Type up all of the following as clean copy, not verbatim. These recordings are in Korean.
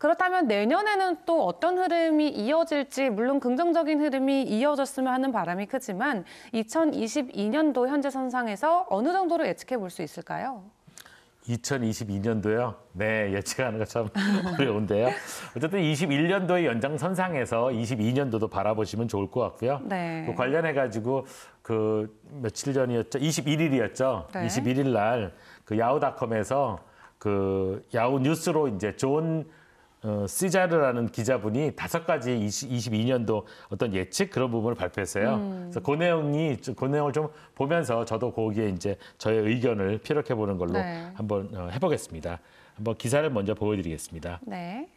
그렇다면 내년에는 또 어떤 흐름이 이어질지 물론 긍정적인 흐름이 이어졌으면 하는 바람이 크지만 2022년도 현재 선상에서 어느 정도로 예측해 볼 수 있을까요? 2022년도요? 네, 예측하는 거 참 어려운데요. 어쨌든 21년도의 연장선상에서 22년도도 바라보시면 좋을 것 같고요. 네. 또 관련해가지고 그 며칠 전이었죠? 21일이었죠? 네. 21일 날 그 야후닷컴에서 그 야후 뉴스로 이제 존 시자르라는 기자분이 5가지 22년도 어떤 예측 그런 부분을 발표했어요. 그래서 그 내용을 좀 보면서 저도 거기에 이제 저의 의견을 피력해 보는 걸로 네. 한번 해보겠습니다. 한번 기사를 먼저 보여드리겠습니다. 네.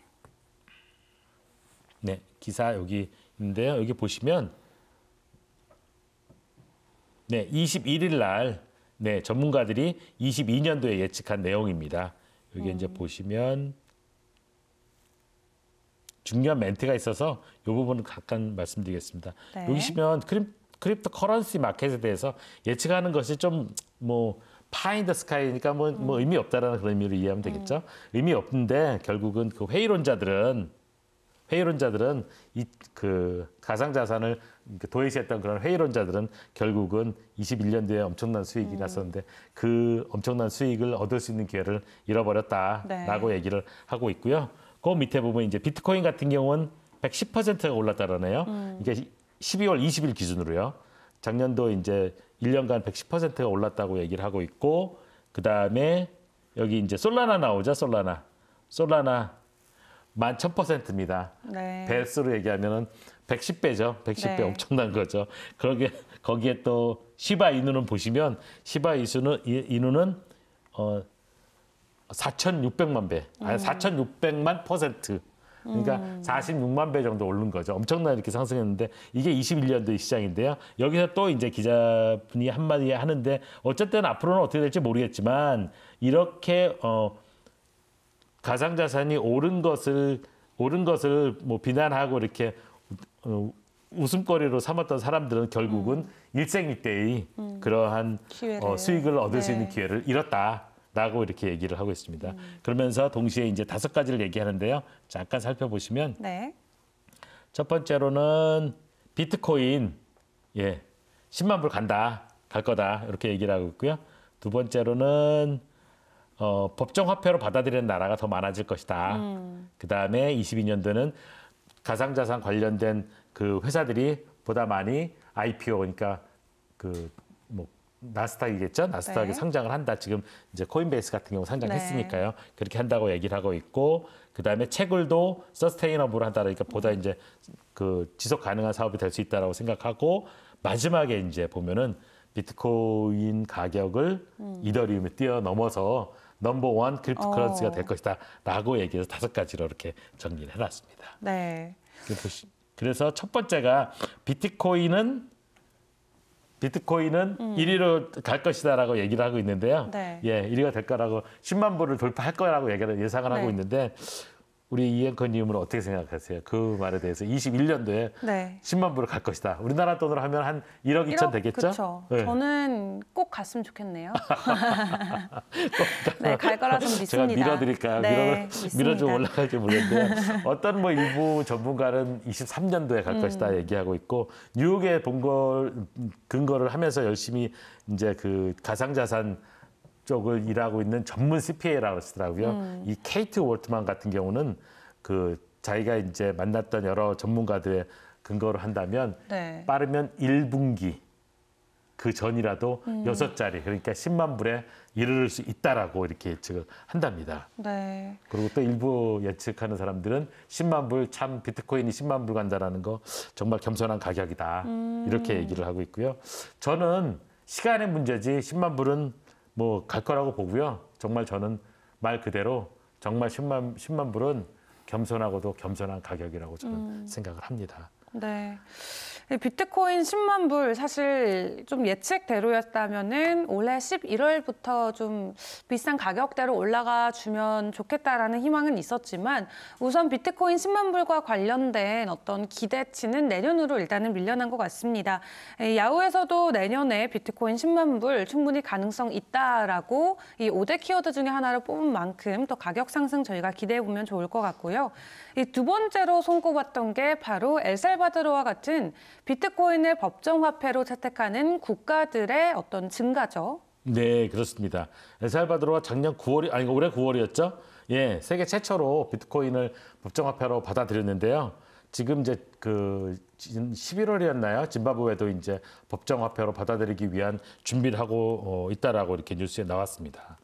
네, 기사 여기 있는데요. 여기 보시면 네, 21일 날 네, 전문가들이 22년도에 예측한 내용입니다. 여기 이제 보시면 중요한 멘트가 있어서 이 부분을 잠깐 말씀드리겠습니다. 네. 여기 보시면 크립토 커런시 마켓에 대해서 예측하는 것이 좀 뭐 파인 더 스카이니까 뭐 의미 없다라는 그런 의미로 이해하면 되겠죠. 의미 없는데 결국은 그 회의론자들은 이 그 가상자산을 도외시했던 그런 회의론자들은 결국은 21년도에 엄청난 수익이 났었는데 그 엄청난 수익을 얻을 수 있는 기회를 잃어버렸다라고 얘기를 하고 있고요. 그 밑에 보면 이제 비트코인 같은 경우는 110%가 올랐다라네요. 이게 12월 20일 기준으로요. 작년도 이제 1년간 110%가 올랐다고 얘기를 하고 있고, 그 다음에 여기 이제 솔라나 나오죠, 솔라나 11,000%입니다. 네. 배수로 얘기하면은 110배죠. 110배 네. 엄청난 거죠. 거기에 또 시바 이누는 보시면 시바 이누는 4,600만 배, 아니 4,600만 %. 그러니까 46만 배 정도 오른 거죠. 엄청나게 이렇게 상승했는데 이게 21년도의 시장인데요. 여기서 또 이제 기자분이 한마디 하는데 어쨌든 앞으로는 어떻게 될지 모르겠지만 이렇게 가상자산이 오른 것을 뭐 비난하고 이렇게 웃음거리로 삼았던 사람들은 결국은 일생일대의 그러한 수익을 얻을 수 있는 기회를 잃었다라고 이렇게 얘기를 하고 있습니다. 그러면서 동시에 이제 5가지를 얘기하는데요. 잠깐 살펴보시면 네. 첫 번째로는 비트코인 10만 불 갈 거다 이렇게 얘기를 하고 있고요. 두 번째로는 법정 화폐로 받아들이는 나라가 더 많아질 것이다. 그 다음에 22년도는 가상자산 관련된 그 회사들이 보다 많이 IPO, 그러니까 그 뭐 나스닥이겠죠? 나스닥에 네. 상장을 한다. 지금 이제 코인베이스 같은 경우 상장했으니까요. 그렇게 한다고 얘기를 하고 있고, 그 다음에 채굴도 서스테이너블하다. 그러니까 보다 이제 그 지속 가능한 사업이 될 수 있다라고 생각하고, 마지막에 이제 보면은 비트코인 가격을 이더리움에 뛰어넘어서 넘버1 크립토 커런시가 될 것이다라고 얘기해서 5가지로 이렇게 정리를 해놨습니다. 네. 그래서 첫 번째가 비트코인은 1위로 갈 것이다라고 얘기를 하고 있는데요. 네. 1위가 될 거라고 10만 불을 돌파할 거라고 예상을 하고 있는데 우리 이앵커님은 어떻게 생각하세요? 그 말에 대해서 21년도에 10만 불을 갈 것이다. 우리나라 돈으로 하면 한 1억 2천 되겠죠? 그렇죠. 네. 저는 꼭 갔으면 좋겠네요. 네, 갈 거라 좀 믿습니다. 제가 밀어드릴까요? 네, 밀어주면 올라갈지 모르겠는데 어떤 뭐 일부 전문가는 23년도에 갈 것이다 얘기하고 있고 뉴욕에 근거를 하면서 열심히 이제 그 가상자산 쪽을 일하고 있는 전문 CPA라고 하시더라고요. 이 케이트 월트만 같은 경우는 그 자기가 이제 만났던 여러 전문가들의 근거를 한다면 빠르면 1분기 그 전이라도 6자리 그러니까 10만 불에 이르를 수 있다라고 이렇게 예측을 한답니다. 네. 그리고 또 일부 예측하는 사람들은 10만 불 참 비트코인이 10만 불 간다라는 거 정말 겸손한 가격이다 이렇게 얘기를 하고 있고요. 저는 시간의 문제지 10만 불은 뭐 갈 거라고 보고요. 정말 저는 말 그대로 정말 10만 불은 겸손하고도 겸손한 가격이라고 저는 생각을 합니다. 네. 이 비트코인 10만 불 사실 좀 예측대로였다면은 올해 11월부터 좀 비싼 가격대로 올라가 주면 좋겠다라는 희망은 있었지만 우선 비트코인 10만 불과 관련된 어떤 기대치는 내년으로 일단은 밀려난 것 같습니다. 야후에서도 내년에 비트코인 10만 불 충분히 가능성 있다라고 이 5대 키워드 중에 하나를 뽑은 만큼 또 가격 상승 저희가 기대해 보면 좋을 것 같고요. 이 두 번째로 손꼽았던 게 바로 엘살바도르와 같은 비트코인을 법정화폐로 채택하는 국가들의 어떤 증가죠. 네, 그렇습니다. 엘살바도르가 작년 9월이 아니 올해 9월이었죠. 예, 세계 최초로 비트코인을 법정화폐로 받아들였는데요. 지금 이제 그 11월이었나요? 짐바브웨도 이제 법정화폐로 받아들이기 위한 준비를 하고 있다라고 이렇게 뉴스에 나왔습니다.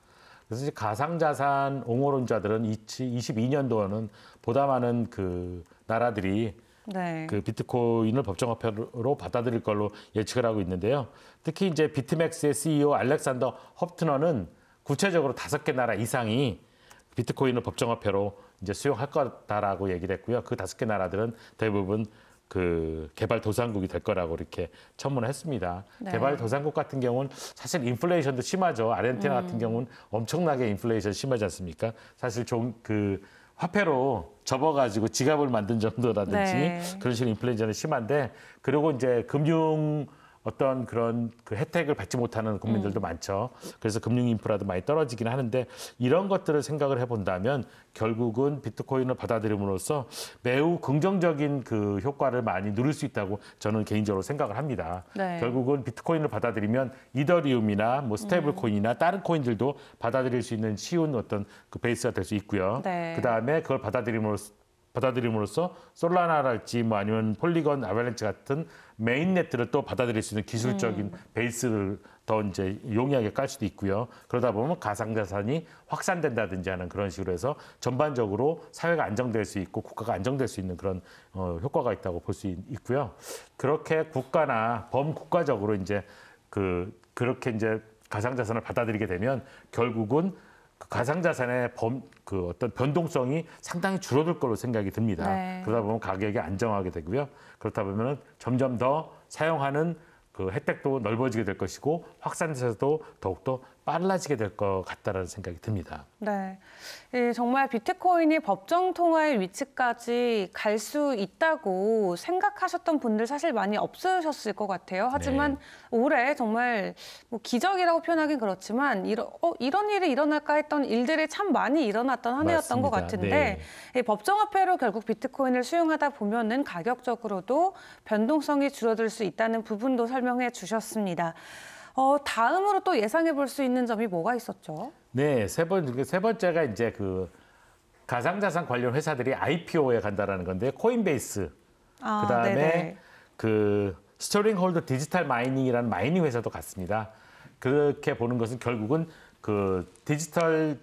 그래서 이제 가상자산 옹호론자들은 22년도에는 보다 많은 그 나라들이 네. 그 비트코인을 법정화폐로 받아들일 걸로 예측을 하고 있는데요. 특히 이제 비트맥스의 CEO 알렉산더 허프트너는 구체적으로 5개 나라 이상이 비트코인을 법정화폐로 이제 수용할 거다라고 얘기를 했고요. 그 5개 나라들은 대부분 그 개발도상국이 될 거라고 이렇게 첨언을 했습니다. 네. 개발도상국 같은 경우는 사실 인플레이션도 심하죠. 아르헨티나 같은 경우는 엄청나게 인플레이션 심하지 않습니까? 사실 그 화폐로 접어가지고 지갑을 만든 정도라든지 네. 그런 식으로 인플레이션이 심한데 그리고 이제 금융 어떤 그런 그 혜택을 받지 못하는 국민들도 많죠. 그래서 금융 인프라도 많이 떨어지긴 하는데 이런 것들을 생각을 해본다면 결국은 비트코인을 받아들임으로써 매우 긍정적인 그 효과를 많이 누릴 수 있다고 저는 개인적으로 생각을 합니다. 네. 결국은 비트코인을 받아들이면 이더리움이나 뭐 스테이블 코인이나 다른 코인들도 받아들일 수 있는 쉬운 어떤 그 베이스가 될 수 있고요. 네. 그다음에 그걸 받아들임으로써 솔라나랄지 뭐 아니면 폴리건, 아발렌치 같은 메인넷들을 또 받아들일 수 있는 기술적인 베이스를 더 이제 용이하게 깔 수도 있고요. 그러다 보면 가상자산이 확산된다든지 하는 그런 식으로 해서 전반적으로 사회가 안정될 수 있고 국가가 안정될 수 있는 그런 효과가 있다고 볼 수 있고요. 그렇게 국가나 범국가적으로 이제 그렇게 이제 가상자산을 받아들이게 되면 결국은 그 가상자산의 그 어떤 변동성이 상당히 줄어들 걸로 생각이 듭니다. 네. 그러다 보면 가격이 안정하게 되고요. 그렇다 보면 점점 더 사용하는 그 혜택도 넓어지게 될 것이고 확산돼서도 더욱더 빨라지게 될 것 같다라는 생각이 듭니다. 네, 정말 비트코인이 법정 통화의 위치까지 갈 수 있다고 생각하셨던 분들 사실 많이 없으셨을 것 같아요. 하지만 네. 올해 정말 뭐 기적이라고 표현하긴 그렇지만 이런 일이 일어날까 했던 일들이 참 많이 일어났던 한 해였던 것 맞습니다. 같은데 이 법정화폐로 결국 비트코인을 수용하다 보면은 가격적으로도 변동성이 줄어들 수 있다는 부분도 설명해 주셨습니다. 다음으로 또 예상해 볼 수 있는 점이 뭐가 있었죠? 네, 세 번째가 이제 그 가상자산 관련 회사들이 IPO에 간다라는 건데 코인베이스, 그다음에 네네. 그 스토링 홀드 디지털 마이닝이라는 마이닝 회사도 같습니다. 그렇게 보는 것은 결국은 그 디지털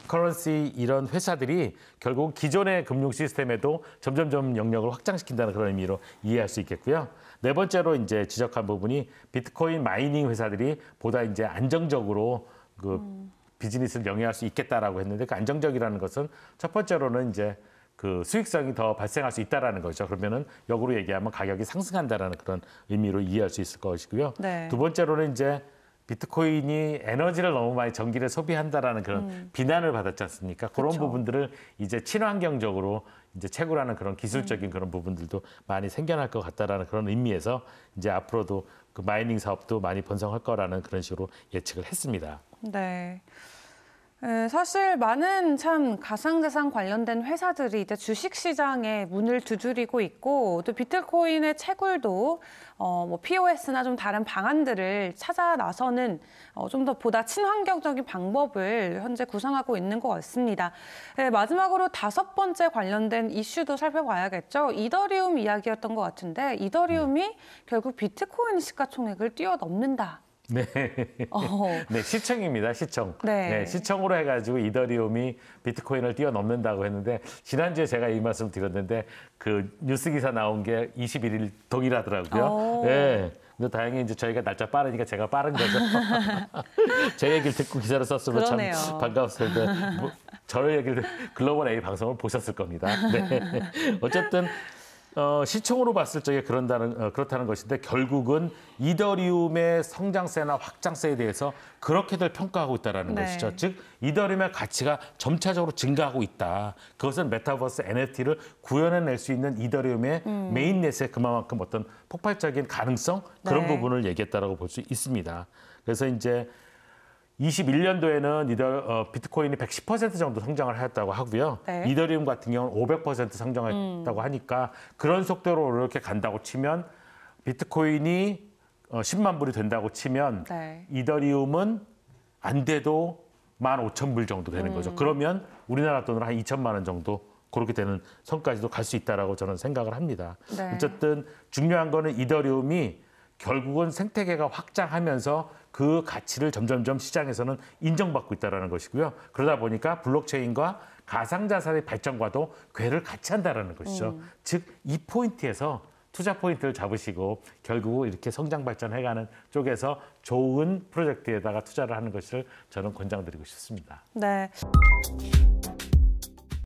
커런시 이런 회사들이 결국 기존의 금융 시스템에도 점점점 영역을 확장시킨다는 그런 의미로 이해할 수 있겠고요. 네 번째로 이제 지적한 부분이 비트코인 마이닝 회사들이 보다 이제 안정적으로 그 비즈니스를 영위할 수 있겠다라고 했는데 그 안정적이라는 것은 첫 번째로는 이제 그 수익성이 더 발생할 수 있다라는 거죠. 그러면은 역으로 얘기하면 가격이 상승한다라는 그런 의미로 이해할 수 있을 것이고요. 네. 두 번째로는 이제 비트코인이 에너지를 너무 많이 전기를 소비한다라는 그런 비난을 받았지 않습니까? 그런 그쵸. 부분들을 이제 친환경적으로 이제 채굴하는 그런 기술적인 그런 부분들도 많이 생겨날 것 같다라는 그런 의미에서 이제 앞으로도 그 마이닝 사업도 많이 번성할 거라는 그런 식으로 예측을 했습니다. 네. 사실 많은 참 가상자산 관련된 회사들이 이제 주식시장에 문을 두드리고 있고 또 비트코인의 채굴도 뭐 POS나 좀 다른 방안들을 찾아 나서는 좀 더 보다 친환경적인 방법을 현재 구상하고 있는 것 같습니다. 마지막으로 5번째 관련된 이슈도 살펴봐야겠죠. 이더리움 이야기였던 것 같은데 이더리움이 결국 비트코인 시가총액을 뛰어넘는다. 네. 네, 시청입니다. 시청. 네. 네, 시청으로 해가지고 이더리움이 비트코인을 뛰어넘는다고 했는데 지난주에 제가 이 말씀 드렸는데 그 뉴스 기사 나온 게 21일 동일하더라고요. 네. 근데 다행히 이제 저희가 날짜 빠르니까 제가 빠른 거죠. 제 얘기를 듣고 기사를 썼으면 그러네요. 참 반가웠을 텐데 저의 얘기를 글로벌 A 방송을 보셨을 겁니다. 네. 어쨌든 시총으로 봤을 적에 그렇다는 것인데 결국은 이더리움의 성장세나 확장세에 대해서 그렇게들 평가하고 있다는 네. 것이죠. 즉 이더리움의 가치가 점차적으로 증가하고 있다. 그것은 메타버스 NFT를 구현해낼 수 있는 이더리움의 메인넷의 그만큼 어떤 폭발적인 가능성 그런 네. 부분을 얘기했다라고 볼 수 있습니다. 그래서 이제 21년도에는 비트코인이 110% 정도 성장을 하였다고 하고요. 네. 이더리움 같은 경우는 500% 성장했다고 하니까 그런 속도로 이렇게 간다고 치면 비트코인이 10만 불이 된다고 치면 네. 이더리움은 안 돼도 15,000불 정도 되는 거죠. 그러면 우리나라 돈으로 한 2천만 원 정도 그렇게 되는 선까지도 갈 수 있다라고 저는 생각을 합니다. 네. 어쨌든 중요한 거는 이더리움이 결국은 생태계가 확장하면서 그 가치를 점점점 시장에서는 인정받고 있다는 것이고요. 그러다 보니까 블록체인과 가상자산의 발전과도 궤를 같이 한다는 것이죠. 즉, 이 포인트에서 투자 포인트를 잡으시고 결국 이렇게 성장 발전해가는 쪽에서 좋은 프로젝트에다가 투자를 하는 것을 저는 권장드리고 싶습니다. 네.